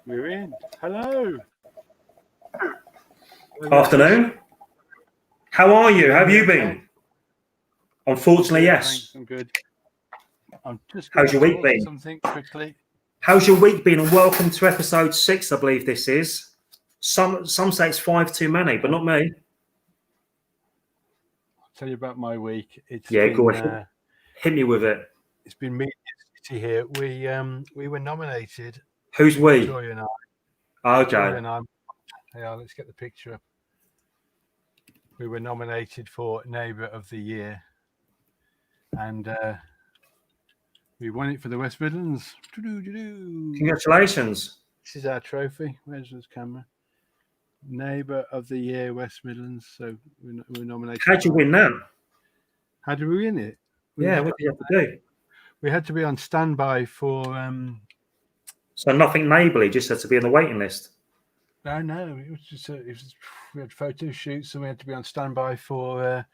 We're in. Hello. Afternoon. How are you? How have you been? Unfortunately, yes. I'm good. I'm just. How's your week been? Something quickly. How's your week been? And welcome to episode 6, I believe this is. Some say it's 5 too many, but not me. I'll tell you about my week. Go ahead. Hit me with it. It's been Media City here. We were nominated. Who's we? Victoria and I. Okay. Victoria and I. Yeah, let's get the picture up. We were nominated for Neighbour of the Year, and we won it for the West Midlands. Congratulations. This is our trophy. Where's this camera? Neighbour of the Year, West Midlands. So we were nominated. How'd you win that? How did we win it? What did you have to do? We had to be on standby for. So nothing neighbourly, just had to be on the waiting list. No, it was just we had photo shoots, and we had to be on standby for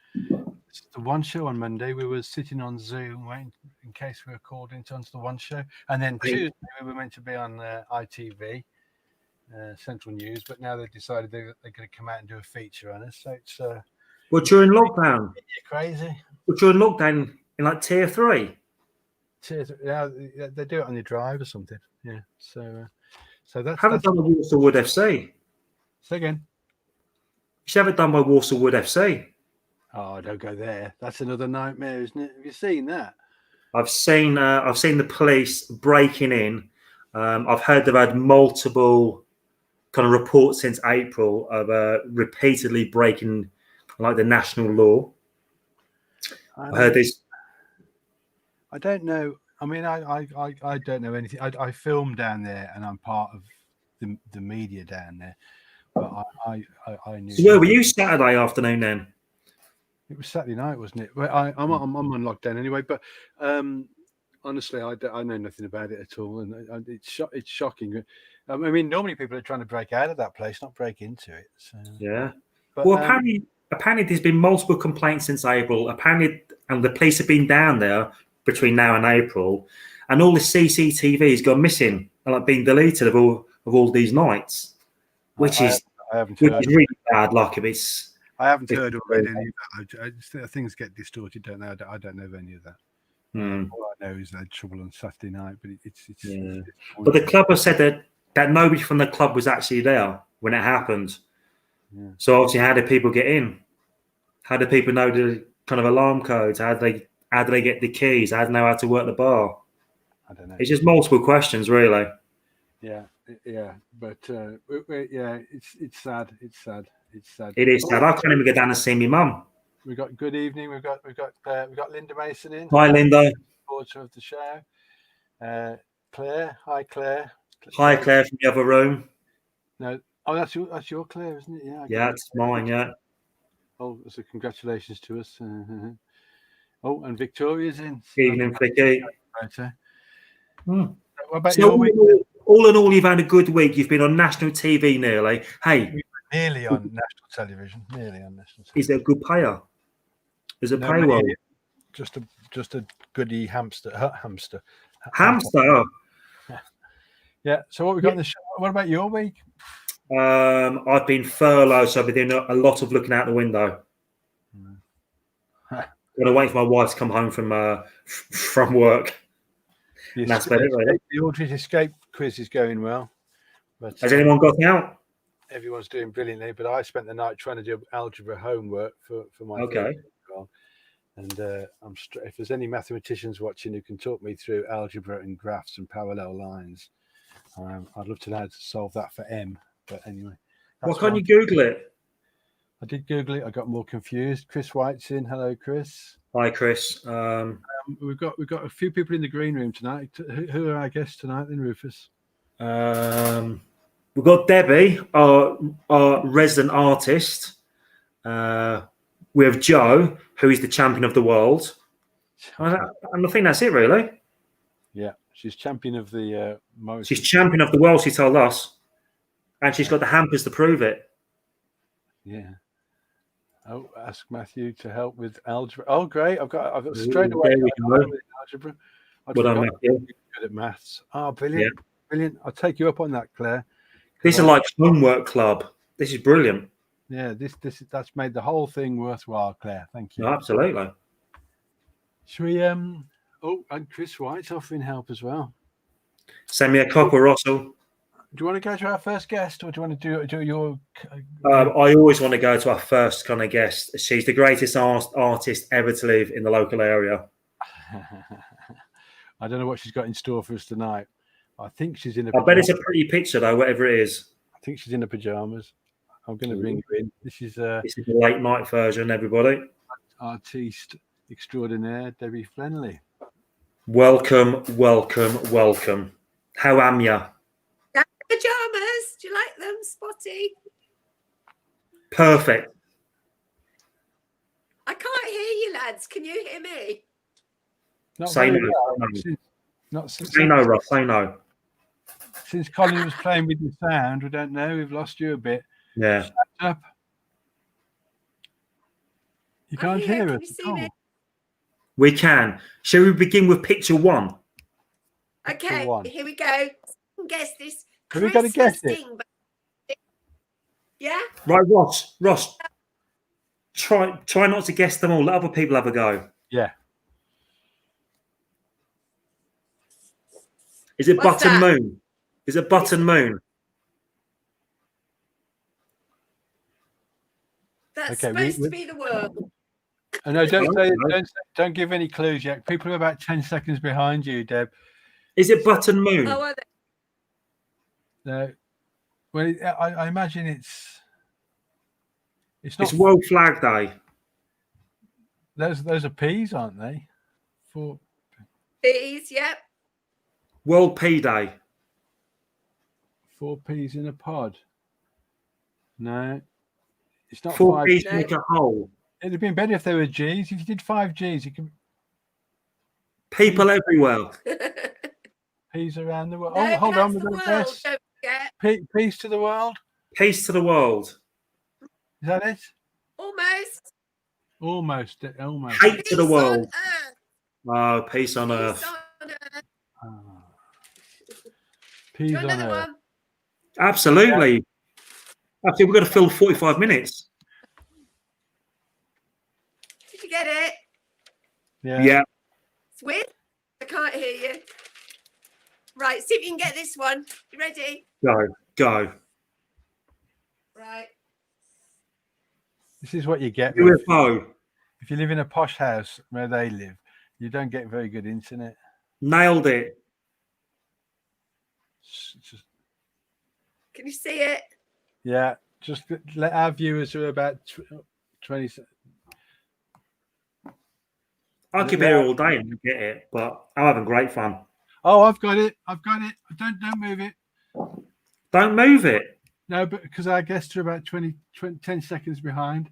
the One Show on Monday. We were sitting on Zoom waiting in case we were called into the One Show, and then Tuesday we were meant to be on ITV, Central News, but now they've decided they're going to come out and do a feature on us. So it's well, during lockdown. Crazy. Well, during lockdown in like tier 3. Yeah, they do it on your drive or something. Yeah, so that's. Have it done by Walsall Wood FC. Say again. You should have it done by Walsall Wood FC. Oh, don't go there. That's another nightmare, isn't it? Have you seen that? I've seen the police breaking in. I've heard they've had multiple kind of reports since April of repeatedly breaking like the national law. I heard this. I don't know. I mean, I don't know anything. I film down there, and I'm part of the media down there. But I knew. So where were you Saturday afternoon then? It was Saturday night, wasn't it? Well, I'm on lockdown anyway. But honestly, I know nothing about it at all, and it's shocking. I mean, normally people are trying to break out of that place, not break into it. So. Yeah. But, well, apparently there's been multiple complaints since April. Apparently, and the police have been down there between now and April, and all the CCTV has gone missing and like been deleted of all these nights, which is really bad luck. I haven't heard or read any of that. Things get distorted, don't they? I don't know of any of that. All I know is they had trouble on Saturday night, but it's but the club has said that nobody from the club was actually there when it happened. Yeah. So obviously, how did people get in? How did people know the kind of alarm codes? How do they get the keys? How do they know how to work the bar? I don't know. It's just multiple questions, really. Yeah, but it's sad. It's sad. It is sad. I can't even go down and see my mum. We got good evening. We've got Linda Mason in. Hi, Linda. Supporter of the show. Claire. Hi, Claire. Hi, Claire from the other room. No. Oh, that's your Claire, isn't it? Yeah, it's mine. Yeah. Oh, so congratulations to us. Oh, and Victoria's in. Evening, Vicky. What about so your week? All in all, you've had a good week. You've been on national TV nearly. Hey, nearly on national television. Is there a good payer? Is it pay well? Just a goody hamster. Hamster. Yeah. So what we got in the show? What about your week? I've been furloughed, so I've been doing a lot of looking out the window. I'm gonna wait for my wife to come home from work. That's about it, really. The Audrey's Escape quiz is going well. But, has anyone got out? Everyone's doing brilliantly, but I spent the night trying to do algebra homework for my. Okay. And if there's any mathematicians watching who can talk me through algebra and graphs and parallel lines, I'd love to know how to solve that for M. But anyway, why can't you Google it? I did Google it. I got more confused. Chris White's in. Hello, Chris. Hi, Chris. We've got a few people in the green room tonight. Who are our guests tonight, then, Rufus? We've got Debbie, our resident artist. We have Joe, who is the champion of the world. And I think that's it, really. Yeah, she's champion of the Morrisons. She's champion of the world, she told us. And she's got the hampers to prove it. Yeah. Oh, ask Matthew to help with algebra. Oh, great! I've got straight away. There we go. Algebra. Well done, Matthew. Good at maths. Oh, brilliant! brilliant. I'll take you up on that, Claire. This is like homework club. This is brilliant. Yeah, that's made the whole thing worthwhile, Claire. Thank you. No, absolutely. Should we? Oh, and Chris White's offering help as well. Send me a copper, Russell. Do you want to go to our first guest, or do you want to do your? I always want to go to our first kind of guest. She's the greatest artist ever to live in the local area. I don't know what she's got in store for us tonight. I think she's in. I bet it's a pretty picture though, whatever it is. I think she's in her pajamas. I'm going to bring her in. This is the late night version, everybody. Artiste extraordinaire, Debbie Flenley. Welcome, welcome, welcome. How am ya? Pajamas. Do you like them, Spotty? Perfect. I can't hear you, lads. Can you hear me? Say no. Say no, Ross. Say no. Since Colin was playing with the sound, we don't know. We've lost you a bit. Yeah. Shut up. You can't hear us. Can you see me? We can. Shall we begin with picture one? Okay, here we go. Guess this. Have we got to guess it? Yeah. Right, Ross. Try not to guess them all. Let other people have a go. Yeah. Is it What's button that? moon? Is it button moon? That's Okay, supposed to be the world. Oh, no, don't give any clues yet. People are about 10 seconds behind you, Deb. Is it button moon? Oh, are they? No. Well, I imagine it's not. It's World Flag Day. Those are peas, aren't they? Peas, yep. World Pea Day. 4 peas in a pod. No, it's not 4 5 peas No. make a hole. It'd have been better if they were G's. If you did 5 G's, you can People everywhere. peas around the world. No, Oh, hold that's on, we've the got a world. guess. Don't forget. Peace to the world. Peace to the world. Is that it? Almost. Almost. Hate to the Peace world. on earth. Oh, peace on Peace earth. on earth. Ah. Do Peas you on want another earth. one? Absolutely. I think we're going to fill 45 minutes. Did you get it? Yeah. It's weird. I can't hear you. Right, see if you can get this one. You ready? Go. Right. This is what you get. UFO. If you live in a posh house where they live, you don't get very good internet. Nailed it. Can you see it? Yeah, just let our viewers who are about 20. I could be here all day and not get it, but I'm having great fun. Oh, I've got it. Don't move it. Don't move it. No, but because our guests are about 10 seconds behind.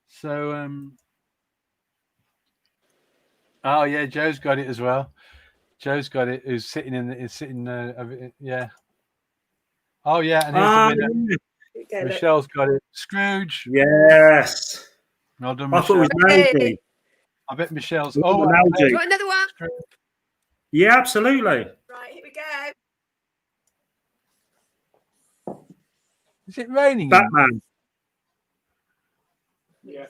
So, oh yeah, Joe's got it as well. Joe's got it. Who's sitting yeah. Oh yeah, and here's the winner. Michelle's got it. Scrooge. Yes. Well done, I thought Michelle. it was Nailsy. I bet Michelle's. Do Do you want another one? Yeah, absolutely. Right, here we go. Is it raining? Batman. Yeah.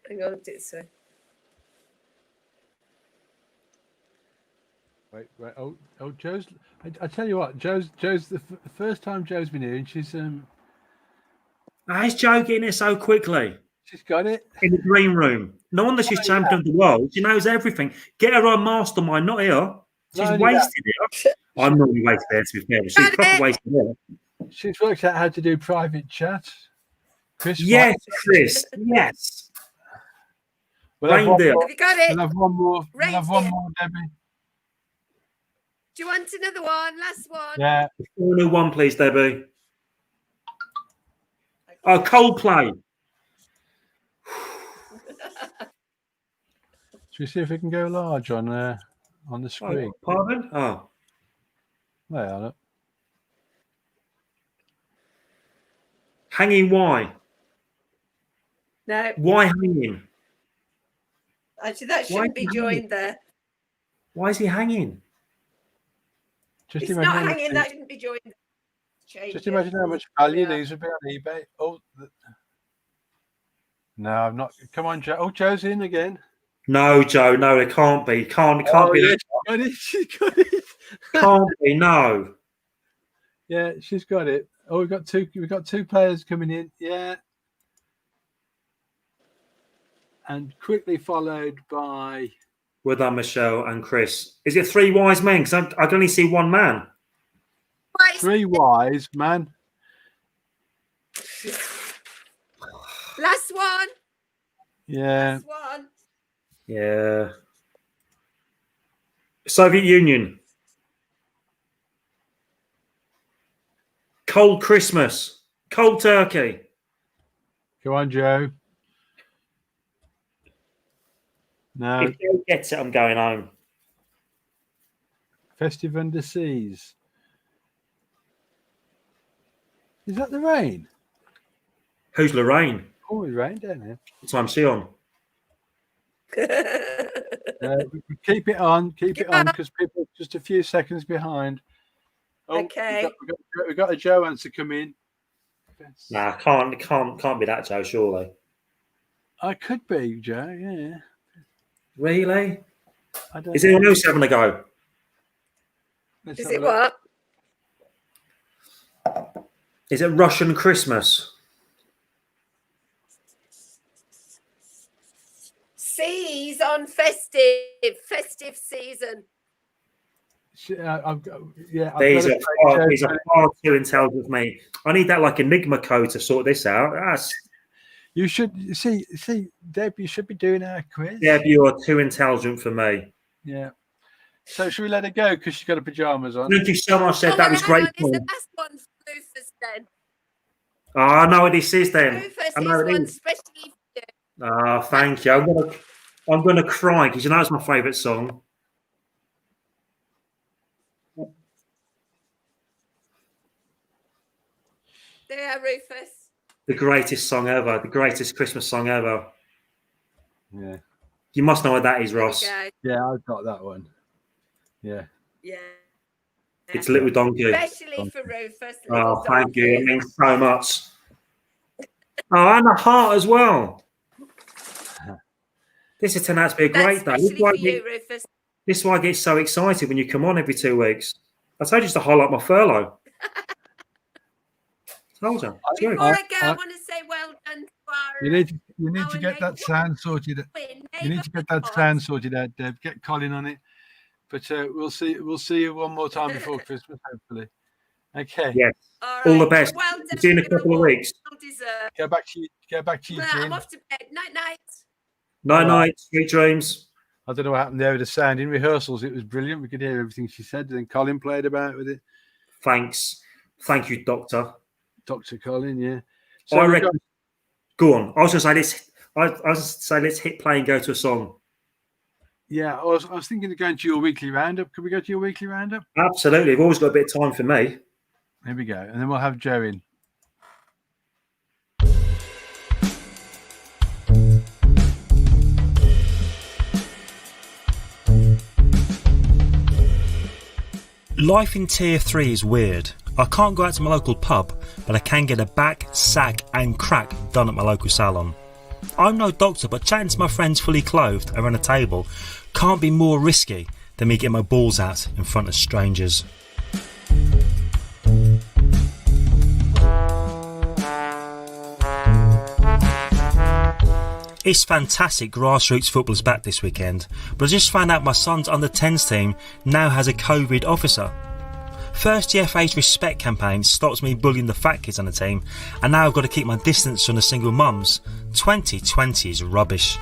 Hang on, it's Wait. Oh, Joe's. I tell you what, Joe's the first time Joe's been here, and she's He's joking it so quickly. she's got it. In the green room. No wonder she's champion of the world. She knows everything. Get her on mastermind, not here. She's Not only wasted here. I'm normally wasted there, to be fair, but she's proper wasted here. She's worked out how to do private chat. Chris. Yes, Chris. Yes. We'll have one Reindeer. more. Have you got it? We'll have one more. We'll have one Reindeer. more, Debbie. Do you want another one? Last one. Yeah. New one, please, Debbie. Oh, Coldplay. Should we see if we can go large on the screen? Oh, pardon? Oh. There, look. Hanging Y. No, Why hanging? actually, that Why shouldn't be joined there. Why is he hanging? Just It's imagine not how much hanging. That shouldn't be joined. Change just it. imagine how much value Yeah. these would be on eBay. No, I'm not. Come on, Joe. Oh, Joe's in again. No, Joe. No, it can't be. Can't be. Yeah, she's got it. She's got it. Can't be. No. Yeah, she's got it. Oh, we've got two players coming in. Yeah. And quickly followed by Well done, Michelle and Chris. Is it three wise men? Because I can only see one man. Right, three wise man. last one. Yeah. Last one. Yeah. Soviet Union. Cold Christmas. Cold turkey. Go on, Joe. No. If Joe gets it, I'm going home. Festive under seas. Is that the rain? Who's Lorraine? Oh, it rained down here. What time's she on? Keep it on, because people are just a few seconds behind. Oh, Okay. We've got a Joe answer come in. Nah, can't be that, Joe, surely. I could be, Joe, yeah. Really? I don't Is know. anyone else having a go? Let's Is have a it look. what? Is it Russian Christmas? Seas on festive season. Yeah, These are far too intelligent for me. I need that like Enigma code to sort this out. You should see, Deb. You should be doing our quiz. Deb, you are too intelligent for me. Yeah. So should we let her go because she's got her pajamas on? Thank you so much, Deb. Oh, That well, was hang great. on, it's the last one for Rufus then. Oh, I know what this is then. Rufus, I this know it one's is. especially for you. Oh, thank you. I'm gonna cry because you know it's my favourite song. There, Rufus. The greatest song ever. The greatest Christmas song ever. Yeah. You must know what that is, There we Ross. go. Yeah, I've got that one. Yeah. Yeah. It's Little Donkey. Especially for Rufus. Oh, Little thank you. It donkey. means so much. Oh, and a heart as well. This has turned out to be a great day. That's especially for you, Rufus. This is why I get so excited when you come on every 2 weeks. I told you to highlight my furlough. Told you. Before I go, I want to say well done to our You need to our get that sound sorted. win. You need to get that sound sorted out, Deb. Get Colin on it. But we'll see you one more time before Christmas, hopefully. Okay. Yeah. All All the right. best. Well done. See you in a couple of weeks. Well deserved. Go back to you, Well, I'm Jean. off to bed. Night, night. Night, night. Sweet dreams. I don't know what happened there with the sound in rehearsals. It was brilliant. We could hear everything she said. Then Colin played about with it. Thanks. Thank you, Doctor. Dr. Colin, yeah. I we've reckon. Go on. I was going to say let's hit play and go to a song. Yeah, I was thinking of going to your weekly roundup. Could we go to your weekly roundup? Absolutely. You've always got a bit of time for me. Here we go. And then we'll have Joe in. Life in Tier 3 is weird. I can't go out to my local pub, but I can get a back, sack and crack done at my local salon. I'm no doctor, but chatting to my friends fully clothed around a table can't be more risky than me getting my balls out in front of strangers. It's fantastic grassroots football is back this weekend, but I just found out my son's under-10s team now has a COVID officer. First, the FA's Respect campaign stops me bullying the fat kids on the team, and now I've got to keep my distance from the single mums. 2020 is rubbish.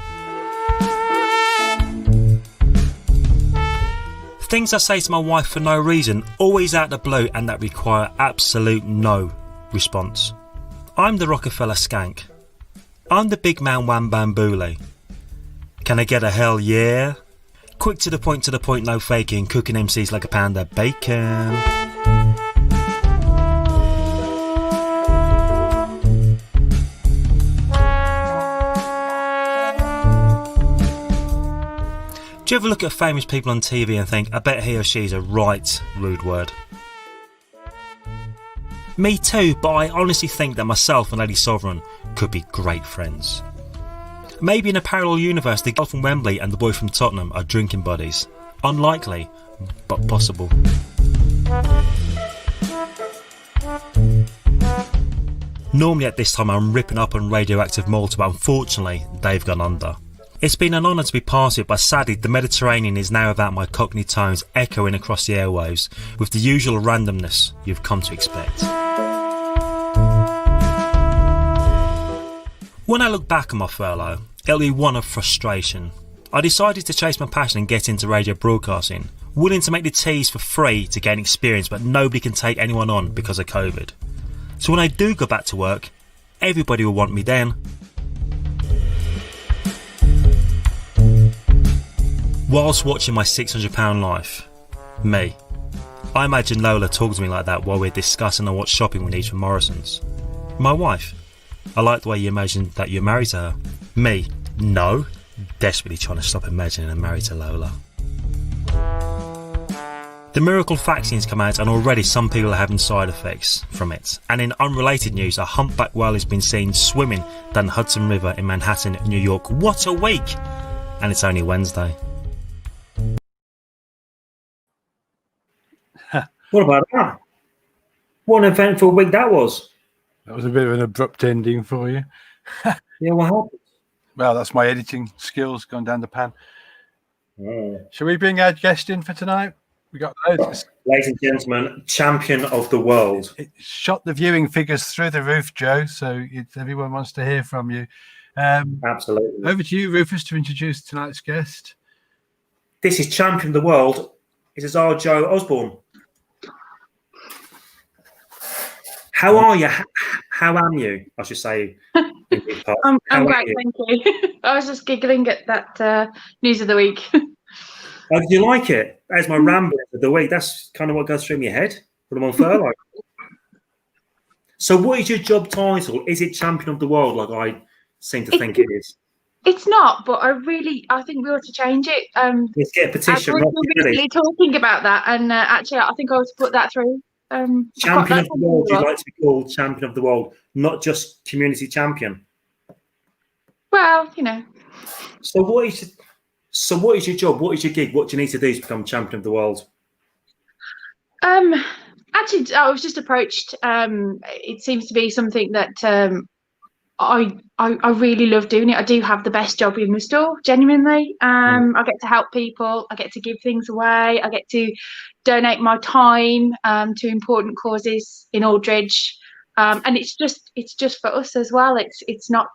Things I say to my wife for no reason, always out of the blue, and that require absolute no response. I'm the Rockefeller skank. I'm the big man Wham Bam Booley. Can I get a hell yeah? Quick to the point, no faking, cooking MCs like a pound of bacon. Do you ever look at famous people on TV and think, I bet he or she's a right rude word? Me too, but I honestly think that myself and Lady Sovereign could be great friends. Maybe in a parallel universe, the girl from Wembley and the boy from Tottenham are drinking buddies. Unlikely, but possible. Normally at this time I'm ripping up on Radioactive Malta, but unfortunately they've gone under. It's been an honour to be part of it, but sadly the Mediterranean is now without my Cockney tones echoing across the airwaves with the usual randomness you've come to expect. When I look back on my furlough, it'll be one of frustration. I decided to chase my passion and get into radio broadcasting, willing to make the teas for free to gain experience, but nobody can take anyone on because of COVID. So when I do go back to work, everybody will want me then. Whilst watching my £600 life, me. I imagine Lola talks to me like that while we're discussing on what shopping we need from Morrisons. My wife. I like the way you imagine that you're married to her. Me. No. Desperately trying to stop imagining I'm married to Lola. The miracle vaccine's come out and already some people are having side effects from it. And in unrelated news, a humpback whale has been seen swimming down the Hudson River in Manhattan, New York. What a week! And it's only Wednesday. What about that? What an eventful week that was. That was a bit of an abrupt ending for you. Yeah, what happened? Well, that's my editing skills gone down the pan. Oh. Shall we bring our guest in for tonight? We got loads. Ladies and gentlemen, champion of the world. It shot the viewing figures through the roof, Joe, so everyone wants to hear from you. Absolutely. Over to you, Rufus, to introduce tonight's guest. This is champion of the world. This is our Joe Osborne. How are you? How am you? I should say. I'm great, thank you. I was just giggling at that news of the week. Oh, did you like it? That's my rambling of the week. That's kind of what goes through my head when I'm on furlough. So what is your job title? Is it champion of the world like I seem to think it is? It's not, but I think we ought to change it. Let's get a petition. I was recently talking about that, and actually I think I ought to put that through. Champion of the world. You'd like to be called champion of the world, not just community champion. Well, you know. So what is your job? What is your gig? What do you need to do to become champion of the world? Actually, I was just approached. It seems to be something that I really love doing it. I do have the best job in the store, genuinely. I get to help people. I get to give things away. I get to donate my time to important causes in Aldridge. And it's just for us as well. It's not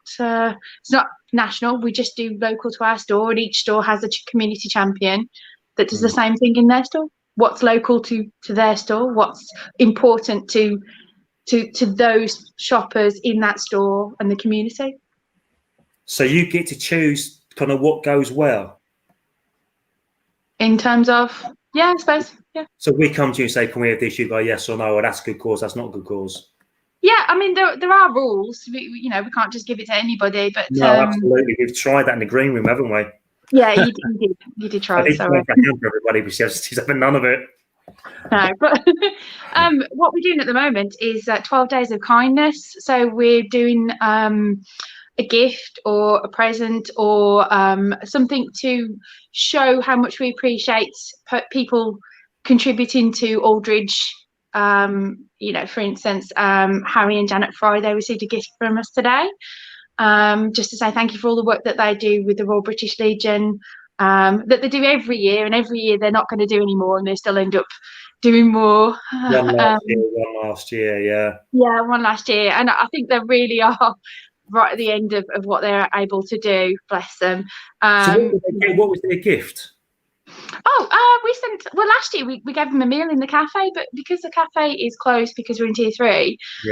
national. We just do local to our store, and each store has a community champion that does the same thing in their store. What's local to their store? What's important to those shoppers in that store and the community? So you get to choose kind of what goes well. In terms of, yeah, I suppose, yeah. So we come to you and say, can we have this? You go, yes or no, or that's a good cause, that's not a good cause. Yeah, I mean, there are rules. We can't just give it to anybody. But no, absolutely. We've tried that in the green room, haven't we? Yeah, you did try. Sorry. For everybody, but she's having none of it. No, but what we're doing at the moment is 12 days of kindness. So we're doing a gift or a present or something to show how much we appreciate people contributing to Aldridge. For instance, Harry and Janet Fry, they received a gift from us today, just to say thank you for all the work that they do with the Royal British Legion, that they do every year, and every year they're not going to do any more, and they still end up doing more. One last year, yeah. Yeah, one last year, and I think they really are right at the end of what they're able to do. Bless them. So what was their gift? Last year we gave them a meal in the cafe, but because the cafe is closed because we're in tier 3, we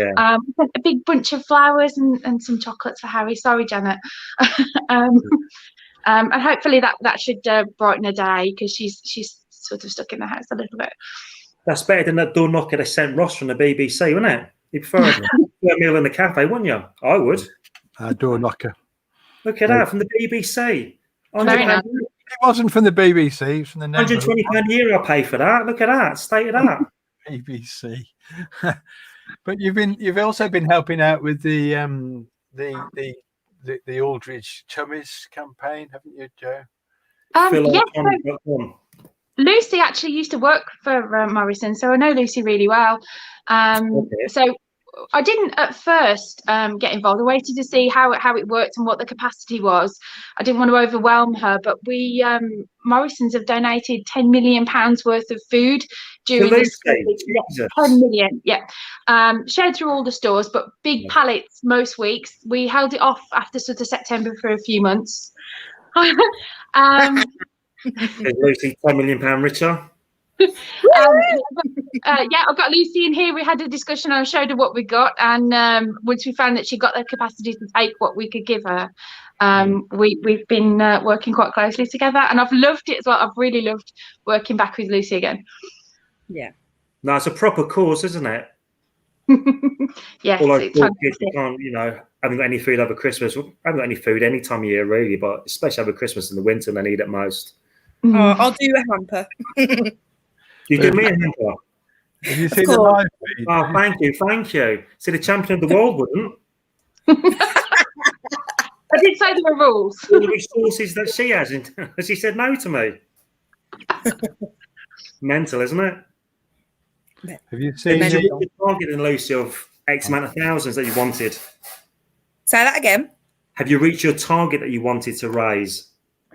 sent a big bunch of flowers and some chocolates for Harry. Sorry, Janet. And hopefully that should brighten her day, because she's sort of stuck in the house a little bit. That's better than that door knocker they sent Ross from the BBC, wasn't it? You prefer a meal in the cafe, wouldn't you? I would. Door knocker. Look at that, from the BBC. Very nice. wasn't from the BBC. It was from the neighbourhood £120 a year I pay for that. Look at that. State of that. BBC. But you've also been helping out with the Aldridge Chummies campaign, haven't you, Joe? Yes. Lucy actually used to work for Morrison, so I know Lucy really well. So I didn't at first get involved. I waited to see how it worked and what the capacity was. I didn't want to overwhelm her, but we Morrisons have donated £10 million worth of food during this. 10 million, yeah. Shared through all the stores, but big pallets most weeks. We held it off after sort of September for a few months. Is Lucy £10 million richer? I've got Lucy in here. We had a discussion. I showed her what we got, and once we found that she got the capacity to take what we could give her, we've been working quite closely together, and I've loved it as well. I've really loved working back with Lucy again. Yeah. No, it's a proper cause, isn't it? Yes, Although it's poor kids can't, haven't got any food over Christmas. Haven't got any food any time of year really, but especially over Christmas in the winter, they need it most. Oh, I'll do a hamper. You do me a hamper. Have you seen the live feed? Oh, thank you. See, the champion of the world wouldn't. I did say there were rules. All the resources that she has, she said no to me. Mental, isn't it? Have you seen the target in Lucy of X amount of thousands that you wanted? Say that again. Have you reached your target that you wanted to raise?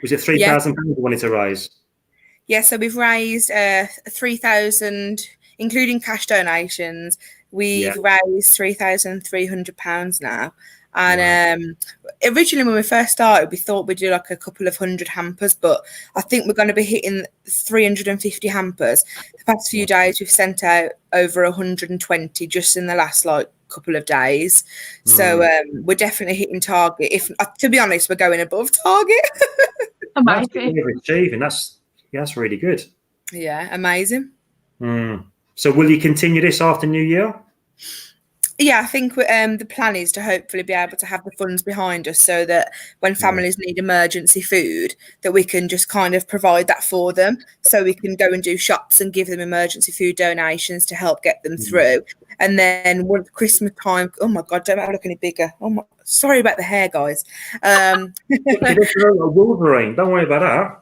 Was it £3,000 you wanted to raise? Yeah, so we've raised 3,000, including cash donations. We've raised £3,300 now. And originally when we first started, we thought we'd do like a couple of hundred hampers, but I think we're going to be hitting 350 hampers. The past few days, we've sent out over 120 just in the last couple of days. So we're definitely hitting target. If to be honest, we're going above target. That's what we're achieving. That's really good. Yeah, amazing. So will you continue this after New Year? Yeah, I think the plan is to hopefully be able to have the funds behind us so that when families need emergency food, that we can just kind of provide that for them. So we can go and do shops and give them emergency food donations to help get them through. And then once Christmas time, oh my God, don't look any bigger. Sorry about the hair, guys. Wolverine, don't worry about that.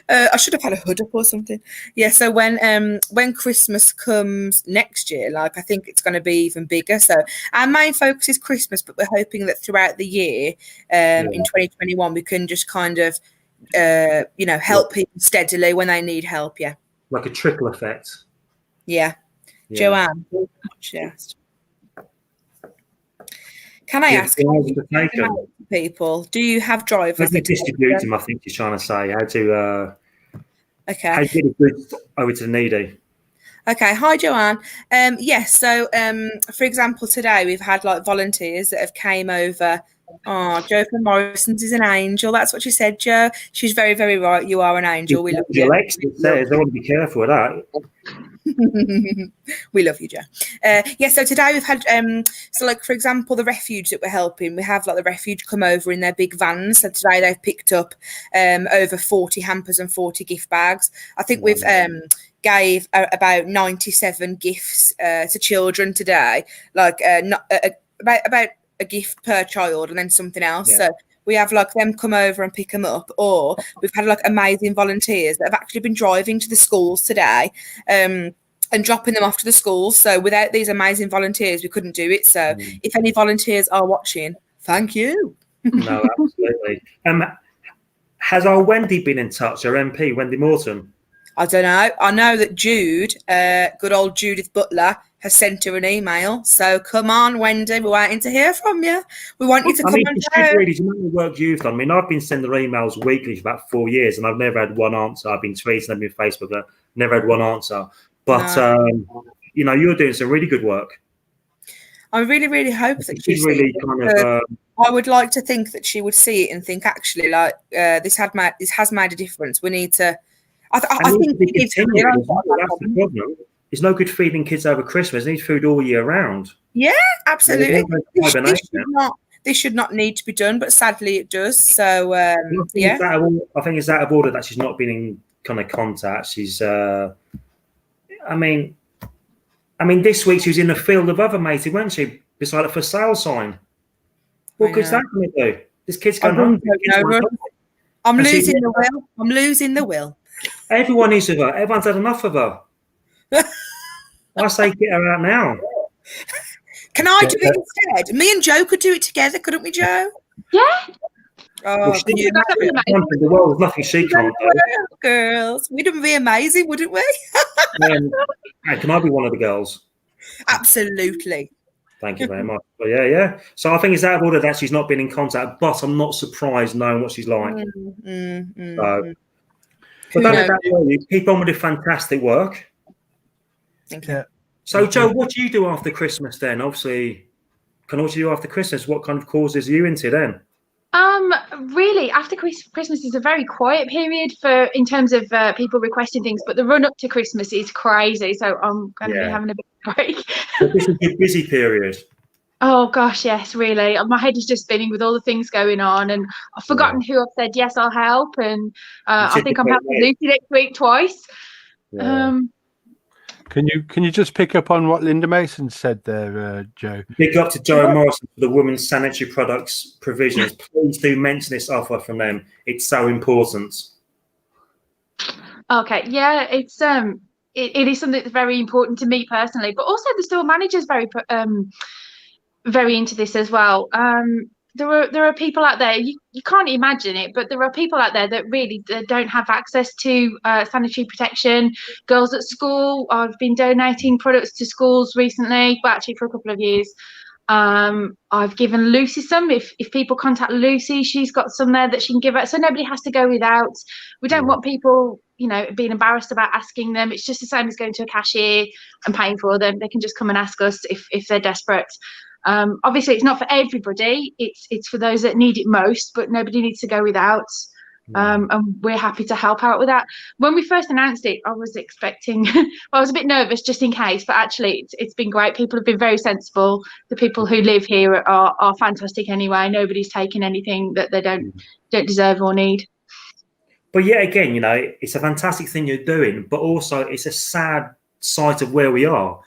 I should have had a hood up or something. Yeah, so when Christmas comes next year, I think it's going to be even bigger. So our main focus is Christmas, but we're hoping that throughout the year, in 2021, we can just kind of, help people steadily when they need help. Yeah, like a trickle effect. Yeah. Joanne, just. Can I ask people, do you have drivers? How do you distribute them, I think you're trying to say. How to how to get the goods over to the needy. Okay, hi Joanne. Yes, so for example, today we've had volunteers that have came over. Oh, Jo from Morrisons is an angel. That's what she said, Jo. She's very, very right. You are an angel. We love you. Alexis says, I want to be careful with that. We love you, Jo. So today we've had for example, the refuge that we're helping, we have the refuge come over in their big vans. So today they've picked up over 40 hampers and 40 gift bags. I think we've gave about 97 gifts to children today, about a gift per child and then something else. So we have them come over and pick them up, or we've had amazing volunteers that have actually been driving to the schools today and dropping them off to the schools. So without these amazing volunteers, we couldn't do it. So if any volunteers are watching, thank you. No, absolutely. Has our Wendy been in touch, our MP, Wendy Morton? I don't know. I know that Jude, good old Judith Butler, has sent her an email. So come on, Wendy, we're waiting to hear from you. We want you to come on. Really, do you know the work you've done? I mean, I've been sending her emails weekly for about 4 years, and I've never had one answer. I've been tweeting, I've been Facebook, I've never had one answer. But you're doing some really good work. I really, really hope that she's really I would like to think that she would see it and think, actually, this has made a difference. We need to. I think that's the problem. It's no good feeding kids over Christmas. They need food all year round. Yeah, absolutely. this should not need to be done, but sadly it does. So I yeah. think it's out of order that she's not been in kind of contact. She's, I mean, this week she was in a field of other mates, weren't she? Beside a for sale sign. What good's that going to do? This kid's going home. I'm losing the will. I'm losing the will. Everyone is with her. Everyone's had enough of her. I say get her out now. Can I do it instead? Me and Joe could do it together, couldn't we, Joe? Yeah. Oh, well, the world, there's nothing she can't do. Girls, wouldn't be amazing, wouldn't we? Hey, can I be one of the girls? Absolutely. Thank you very much. But yeah. So I think it's out of order that she's not been in contact, but I'm not surprised knowing what she's like. But that keep on with the fantastic work. Thank you. So, Joe, what do you do after Christmas then? Obviously, what do you do after Christmas? What kind of causes are you into then? Really, after Christmas is a very quiet period in terms of people requesting things, but the run up to Christmas is crazy. So I'm going to be having a bit of a break. So this is a busy period. Oh gosh, yes, really. My head is just spinning with all the things going on, and I've forgotten who I've said yes, I'll help, and I think I'm helping Lucy next week twice. Yeah. Can you just pick up on what Linda Mason said there, Joe? Big up to Joe Morrison for the women's sanitary products provisions. Please do mention this offer from them. It's so important. Okay, yeah, it's it is something that's very important to me personally, but also the store manager's very into this as well. There are people out there, you can't imagine it, but there are people out there that really don't have access to sanitary protection. Girls at school, I've been donating products to schools recently, but actually for a couple of years. I've given Lucy some. If people contact Lucy, she's got some there that she can give out, so nobody has to go without. We don't want people, being embarrassed about asking them. It's just the same as going to a cashier and paying for them. They can just come and ask us if they're desperate. Obviously it's not for everybody, it's for those that need it most, but nobody needs to go without. And we're happy to help out with that. When we first announced it, I was expecting I was a bit nervous just in case, but actually it's been great. People have been very sensible. The people who live here are fantastic anyway. Nobody's taken anything that they don't deserve or need. But yet again, it's a fantastic thing you're doing, but also it's a sad sight of where we are.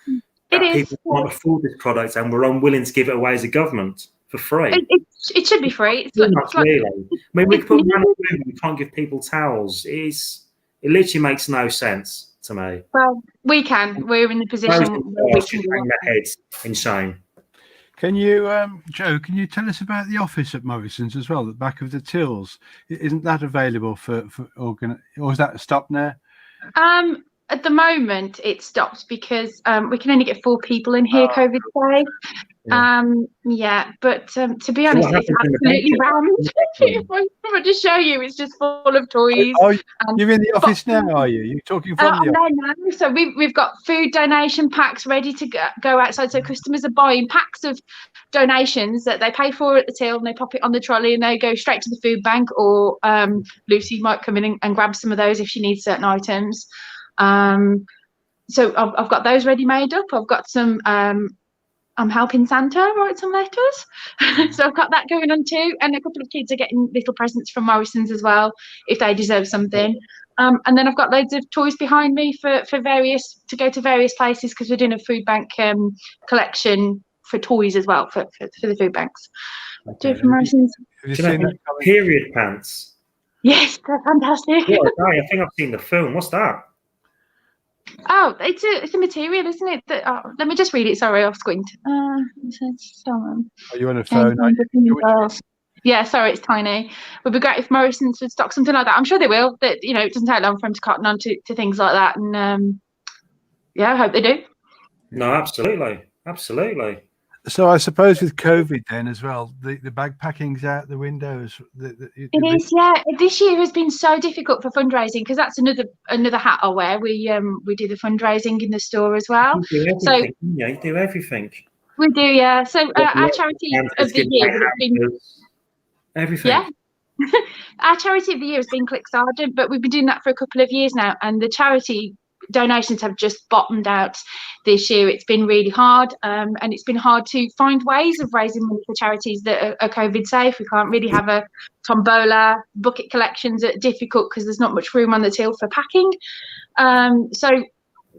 People can't afford this product, and we're unwilling to give it away as a government for free. It should be free. It's really. I mean, we can put money in, we can't give people towels. It literally makes no sense to me. Well, we can. We're in the position where we can hang their heads in shame. Can you, Joe? Can you tell us about the office at Morrisons as well, at the back of the tills? Isn't that available for or is that stopped now? At the moment, it stopped because we can only get 4 people in here, COVID safe. But to be honest, it's absolutely rammed. If I just show you, it's just full of toys. Oh, you're in the office now, are you? You're talking from the office? No. So we've got food donation packs ready to go outside. So customers are buying packs of donations that they pay for at the till, and they pop it on the trolley, and they go straight to the food bank. Or Lucy might come in and grab some of those if she needs certain items. So I've got those ready made up. I've got some I'm helping Santa write some letters. So I've got that going on too, and a couple of kids are getting little presents from Morrisons as well if they deserve something. And then I've got loads of toys behind me to go to various places, because we're doing a food bank collection for toys as well for the food banks. Okay. Do it from Morrisons. Period pants. Yes, they're fantastic. I think I've seen the film. What's that? Oh, it's a material, isn't it? Let me just read it. Sorry, I'll squint. Are you on a phone? Yeah, sorry, it's tiny. It would be great if Morrisons would stock something like that. I'm sure they will. That it doesn't take long for them to cotton on to things like that, and I hope they do. No, absolutely. So I suppose with COVID then as well, the bag packing's out the windows. It is, yeah. This year has been so difficult for fundraising, because that's another hat I wear. We do the fundraising in the store as well. You do everything. We do, yeah. So our charity of the year has been everything. Yeah. Our charity of the year has been Click Sergeant, but we've been doing that for a couple of years now, and the charity donations have just bottomed out this year. It's been really hard, and it's been hard to find ways of raising money for charities that are COVID safe. We can't really have a tombola. Bucket collections are difficult because there's not much room on the till for packing. So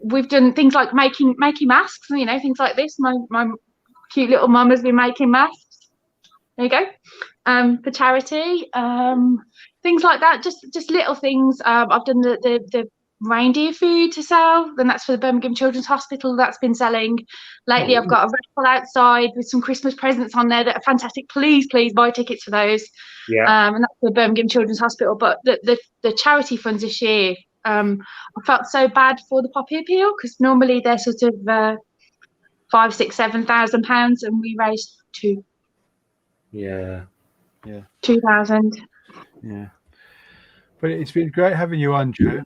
we've done things like making masks, you know, things like this. My cute little mum has been making masks. There you go. For charity, things like that. Just little things. I've done the reindeer food to sell, and that's for the Birmingham Children's Hospital. That's been selling lately. I've got a raffle outside with some Christmas presents on there that are fantastic. Please buy tickets for those. Yeah. And that's for the Birmingham Children's Hospital. But the charity funds this year, I felt so bad for the Poppy Appeal, because normally they're sort of £5,000, £6,000, £7,000, and we raised two. Yeah. 2,000. Yeah. But it's been great having you on, Joe.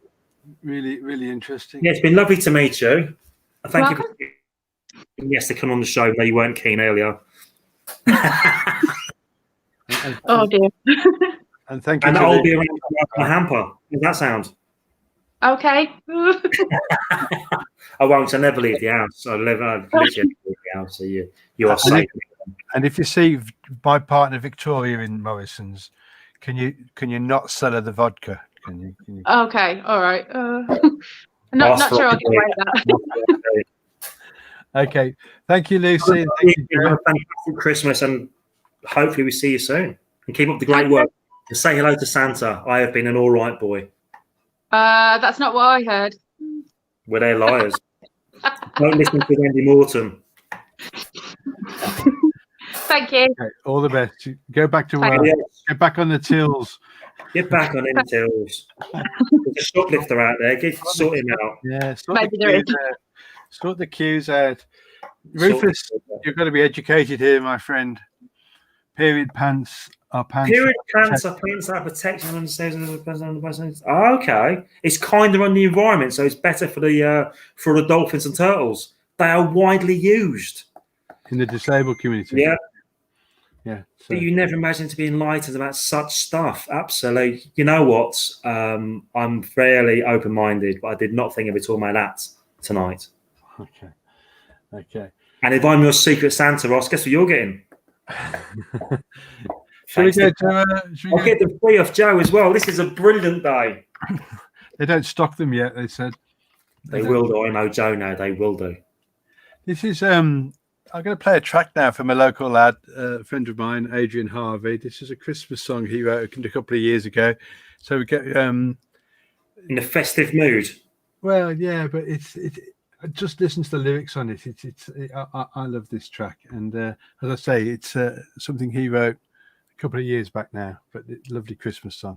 Really, really interesting. Yeah, it's been lovely to meet you. Thank you for yes to come on the show. No, you weren't keen earlier. Oh dear. And thank you. And I'll be around my hamper. Does that sound? Okay. I won't. I never leave the house. I literally leave the house. So you are safe. And if you see my partner Victoria in Morrisons, can you not sell her the vodka? Can you? Okay. All right. Not sure I'll get away with that. Okay. Thank you, Lucy. Thank you, have a fantastic Christmas, and hopefully we see you soon. And keep up the great work. And say hello to Santa. I have been an all right boy. That's not what I heard. Well, they're liars. Don't listen to Andy Morton. Thank you. Okay, all the best. Go back to work. Yes. Get back on the tills. Get back on them tills. There's a shoplifter out there. Sort him out. Yeah, sort the queues out. Rufus, you've got to be educated here, my friend. Period pants are pants. Period pants are pants that protection and says okay. It's kinder on the environment, so it's better for the dolphins and turtles. They are widely used in the disabled community. Yeah. Yeah. So. But you never imagine to be enlightened about such stuff. Absolutely. You know what? I'm fairly open-minded, but I did not think of it all like that tonight. Okay. And if I'm your secret Santa, Ross, guess what you're getting? I'll get the free off Joe as well. This is a brilliant day. They don't stock them yet, they said. They will do. I know Joe now. They will do. This is I'm going to play a track now from a local lad, a friend of mine, Adrian Harvey. This is a Christmas song he wrote a couple of years ago. So we get in a festive mood. Well, yeah, but it's just listen to the lyrics on it. I love this track, and as I say, it's something he wrote a couple of years back now. But lovely Christmas song.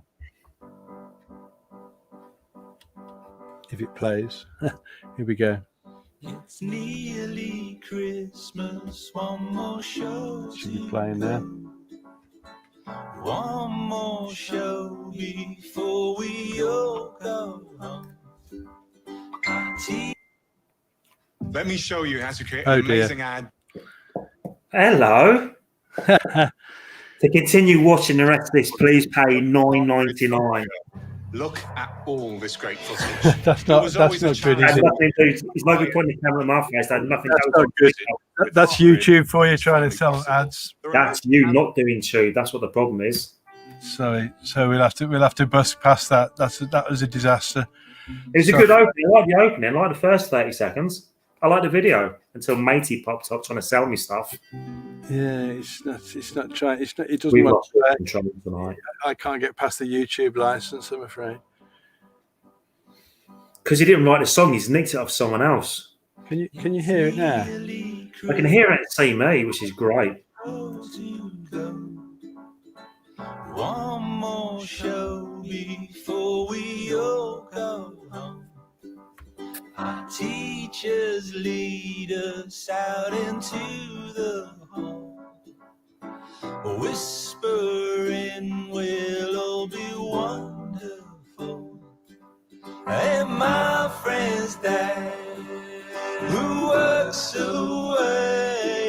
If it plays, here we go. It's nearly Christmas, one more show. Should be playing there. One more show before we all go home. Let me show you how to create an amazing ad. Hello. To continue watching the rest of this, please pay $9.99. Look at all this great footage. that's not good, is it? It's no good pointing the camera in my face. That's not good. That's YouTube for you trying to sell ads. That's you not doing tube. That's what the problem is. Sorry. So we'll have to bust past that. That was a disaster. It was a good opening. I like the opening. I like the first 30 seconds. I like the video until Matey popped up trying to sell me stuff. Yeah, it's not trying. It doesn't want to tonight. I can't get past the YouTube license, I'm afraid. Because he didn't write the song, he's nicked it off someone else. Can you hear it now? I can hear it and see me, which is great. One more show before we all go home. Our teachers lead us out into the hall, whispering we'll all be wonderful. And my friend's dad, who works away,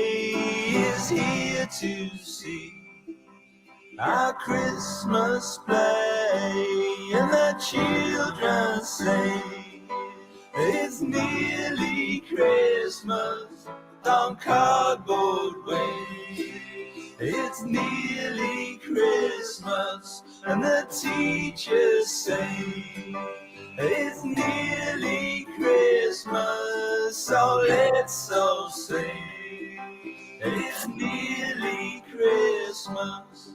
is here to see our Christmas play, and the children say, It's nearly Christmas on cardboard way. It's nearly Christmas and the teachers say it's nearly Christmas, so let's all sing. It's nearly Christmas,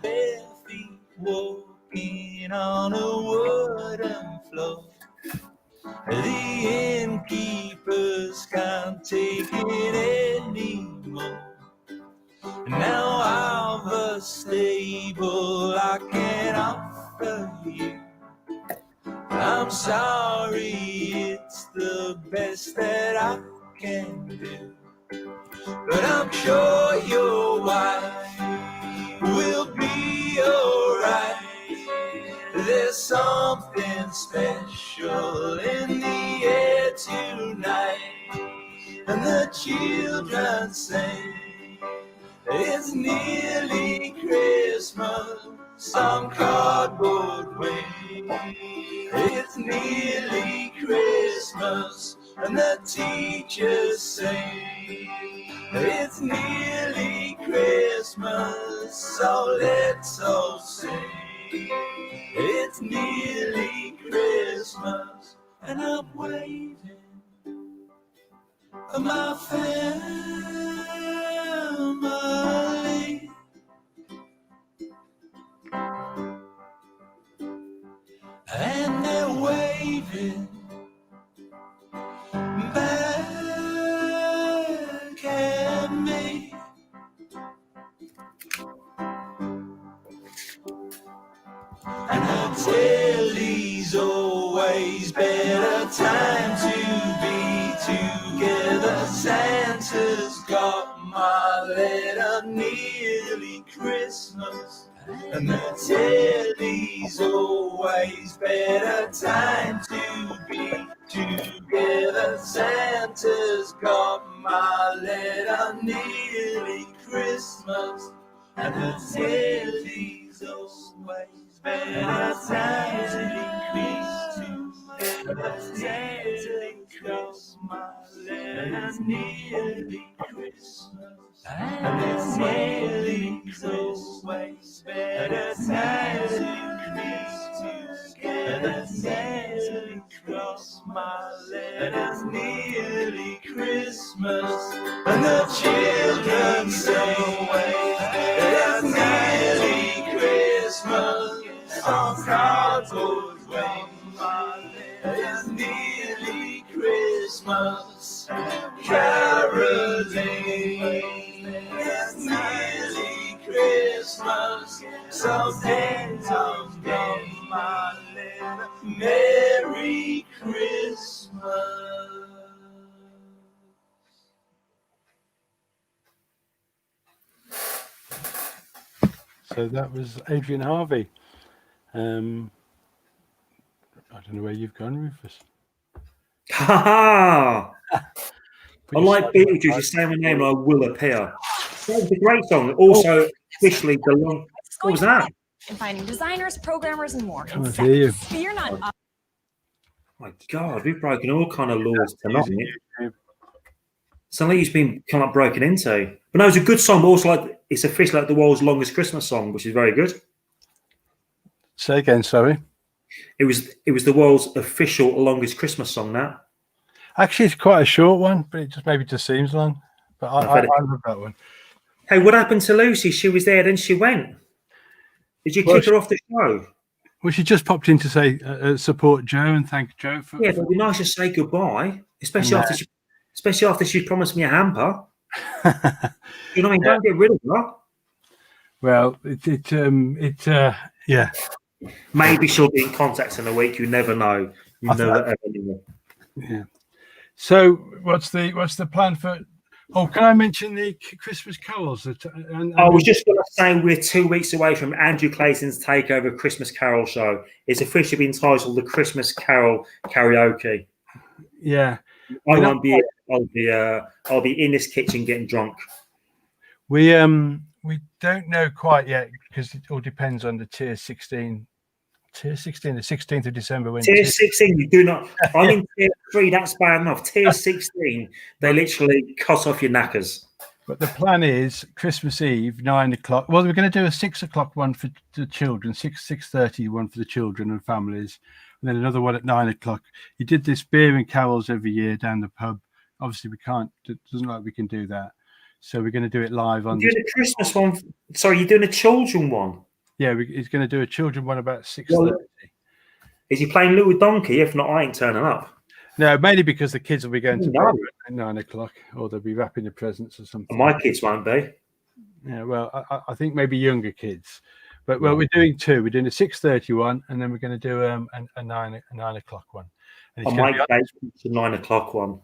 bare feet walking on a wooden floor. The innkeepers can't take it anymore. Now I've a stable I can offer you. I'm sorry, it's the best that I can do. But I'm sure your wife will be alright. There's something special in the air tonight. And the children sing, it's nearly Christmas on cardboard way. It's nearly Christmas and the teachers say it's nearly Christmas, so let's all sing. It's nearly Christmas and I'm waiting for my family. And they're waving back at me. And the telly's always better time to be together. Santa's got my letter, nearly Christmas. And the telly's always better time to be together. Santa's got my letter, nearly Christmas. And the telly's always better time to be together. Santa's got my letter, nearly Christmas. And it's nearly always better time to be together. Nearly cross my letters, nearly Christmas. And the children say it's nearly Christmas on cardboard way. It's nearly Christmas, caroling. It's nearly Christmas, so send on my letter, Merry Christmas. So that was Adrian Harvey. I don't know where you've gone, Rufus. Ha ha! I like Beetlejuice. You say my name and I will appear. That was a great song. Also, officially belong. What was that? And finding designers, programmers, and more. Can't hear you. Fear not. Oh my God, we've broken all kind of laws tonight. Something it's been kind of broken into. But no, it's a good song. But also, like it's officially like the world's longest Christmas song, which is very good. Say again, sorry. It was the world's official longest Christmas song. Now, actually, it's quite a short one, but it just maybe just seems long. But I love that one. Hey, what happened to Lucy? She was there, then she went. Did you kick her off the show? Well, she just popped in to say support Joe and thank Joe for. Yeah, but it'd be nice to say goodbye, especially after she promised me a hamper. You know what I mean? Don't get rid of her. Well, yeah. Maybe she'll be in contact in a week. You never know. You never ever know. Yeah. So, what's the plan for? Oh, can I mention the Christmas carols? I was just going to say we're 2 weeks away from Andrew Clayton's takeover Christmas Carol show. It's officially been titled the Christmas Carol Karaoke. Yeah, I won't be. I'll be in this kitchen getting drunk. We don't know quite yet because it all depends on the tier 16 Tier 16, the 16th of December. When Tier 16, you do not. I'm in Tier 3. That's bad enough. Tier 16, they literally cut off your knackers. But the plan is Christmas Eve, 9 o'clock. Well, we're going to do a 6 o'clock one for the children, 6:30 one for the children and families, and then another one at 9 o'clock. You did this beer and carols every year down the pub. Obviously, we can't. It doesn't look like we can do that. So we're going to do it live on. You're doing a Christmas one. Sorry, you're doing a children one. Yeah, he's going to do a children one about 6:30. Well, is he playing Little Donkey? If not, I ain't turning up. No, mainly because the kids will be going to bed at 9 o'clock, or they'll be wrapping the presents or something. My kids won't be. Yeah, well, I think maybe younger kids. But well, we're doing two. We're doing a 6:30 one, and then we're going to do a 9 o'clock one. And I might go to the 9 o'clock one.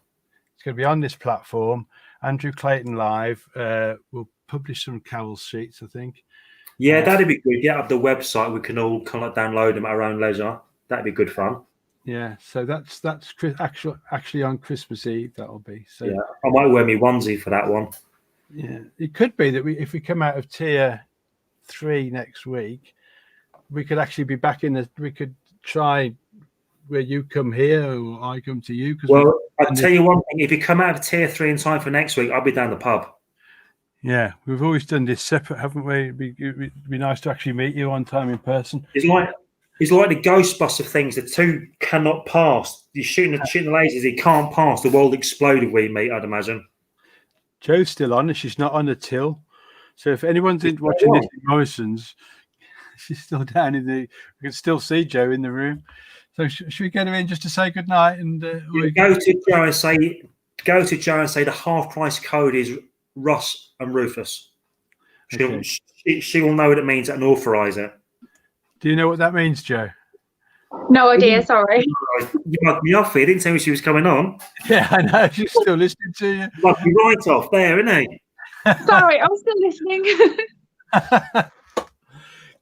It's going to be on this platform. Andrew Clayton Live will publish some carol sheets, I think. Yeah, that'd be good. Get up the website. We can all kind of download them at our own leisure. That'd be good fun. Yeah, so that's actually on Christmas Eve. That'll be. So yeah, I might wear my onesie for that one. Yeah, it could be that if we come out of Tier 3 next week, we could actually be back in the. We could try where you come here or I come to you. Well, I'll tell you one thing: if you come out of Tier 3 in time for next week, I'll be down the pub. Yeah, we've always done this separate, haven't we? It'd be nice to actually meet you on time in person. It's like the Ghostbuster things. The two cannot pass. You're shooting the lasers. He can't pass. The world exploded. We meet, I'd imagine. Joe's still on, and she's not on the till. So if anyone's watching this in Morrisons, she's still down in the. We can still see Joe in the room. So should we get her in just to say good night and go to Joe and say the half price code is Ross and Rufus. She will know what it means and authorise it. Do you know what that means, Joe? No idea, sorry. You mugged me off here. Didn't tell me she was coming on. Yeah, I know. She's still listening to you. Mugged me right off there, isn't he? Sorry, I'm still listening.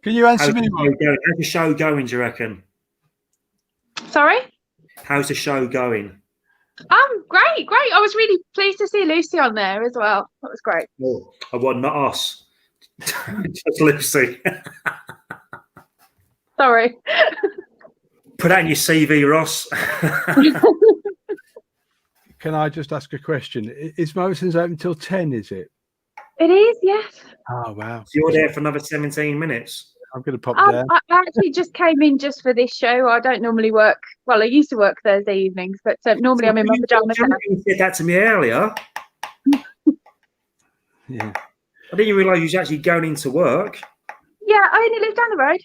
Can you answer me? How's the show going, do you reckon? Sorry? How's the show going? Great. I was really pleased to see Lucy on there as well. That was great. Oh, well, not us. Just Lucy. Sorry. Put that in your CV, Ross. Can I just ask a question? Is Morrisons open until 10, is it? It is, yes. Oh, wow. So you're there for another 17 minutes? I'm going to pop there. I actually just came in just for this show. I don't normally work. Well, I used to work Thursday evenings, but normally I'm in my pajamas. You said that to me earlier. Yeah. I didn't realise you was actually going into work. Yeah, I only live down the road.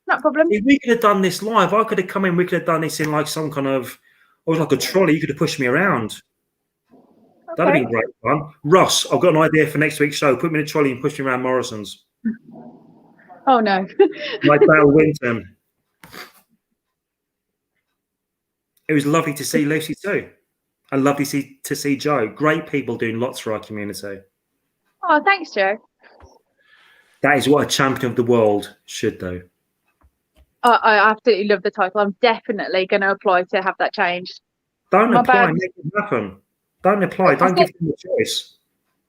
Not a problem. If we could have done this live, I could have come in. We could have done this in like some kind of, or like a trolley. You could have pushed me around. Okay. That'd have been great fun. Ross, I've got an idea for next week's show. Put me in a trolley and push me around Morrisons. Oh no. Like Dale Winton. It was lovely to see Lucy too. And lovely to see Joe. Great people doing lots for our community. Oh, thanks, Joe. That is what a champion of the world should do. I absolutely love the title. I'm definitely going to apply to have that changed. Don't apply, make it happen. Don't apply, don't give them a choice.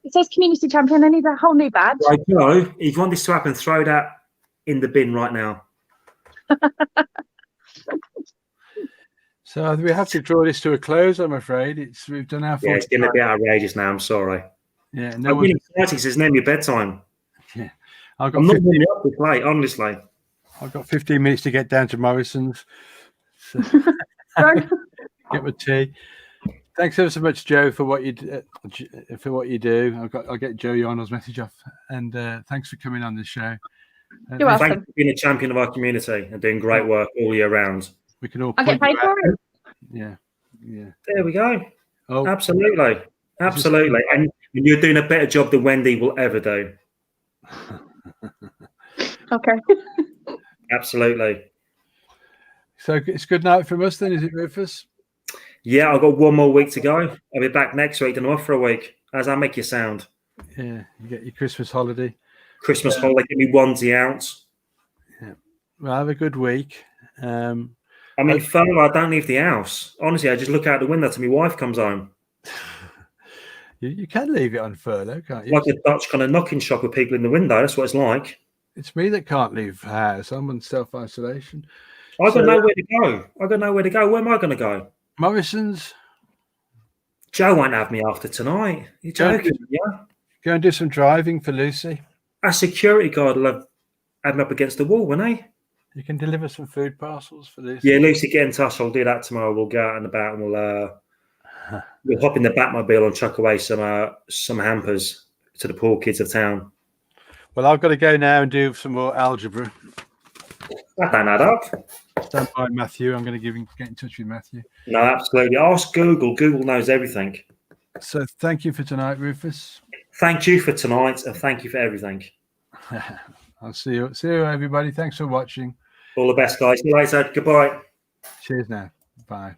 It says community champion. I need a whole new badge. Right, Joe, if you want this to happen, throw that in the bin right now. So we have to draw this to a close, I'm afraid. We've done our. Yeah, it's getting a bit outrageous now. I'm sorry. Yeah, no. I'm really excited. It's nearly bedtime. Yeah, I'm not really up this late, honestly. I've got 15 minutes to get down to Morrisons. So get my tea. Thanks ever so much, Joe, for what you do. I'll get Joe Yarnell's message off, and thanks for coming on the show. You're welcome. Thanks for being a champion of our community and doing great work all year round. We can all. I get paid for it. Yeah. There we go. Oh, absolutely. And you're doing a better job than Wendy will ever do. Okay. Absolutely. So it's good night from us then, is it, Rufus? Yeah, I've got one more week to go. I'll be back next week and I'm off for a week. How's that make you sound? Yeah, you get your Christmas holiday. Christmas holiday, give me onesie out. Yeah. Well, have a good week. I'm in furlough, I don't leave the house. Honestly, I just look out the window till my wife comes home. You can leave it on furlough, can't you? Like a Dutch kind of knocking shop with people in the window. That's what it's like. It's me that can't leave the house. I'm on self-isolation. I got nowhere to go. I got nowhere to go. Where am I going to go? Morrisons. Joe won't have me after tonight. You're joking, yeah? Go and do some driving for Lucy. Our security guard will have me up against the wall, won't he? You can deliver some food parcels for Lucy. Yeah, Lucy, get in touch. I'll do that tomorrow. We'll go out and about and we'll hop in the Batmobile and chuck away some hampers to the poor kids of town. Well, I've got to go now and do some more algebra. That don't add up. Stand by Matthew. I'm going to get in touch with Matthew. No, absolutely. Ask Google. Google knows everything. So thank you for tonight, Rufus. Thank you for tonight, and thank you for everything. I'll see you, everybody. Thanks for watching. All the best, guys. See you later. Goodbye. Cheers now. Bye.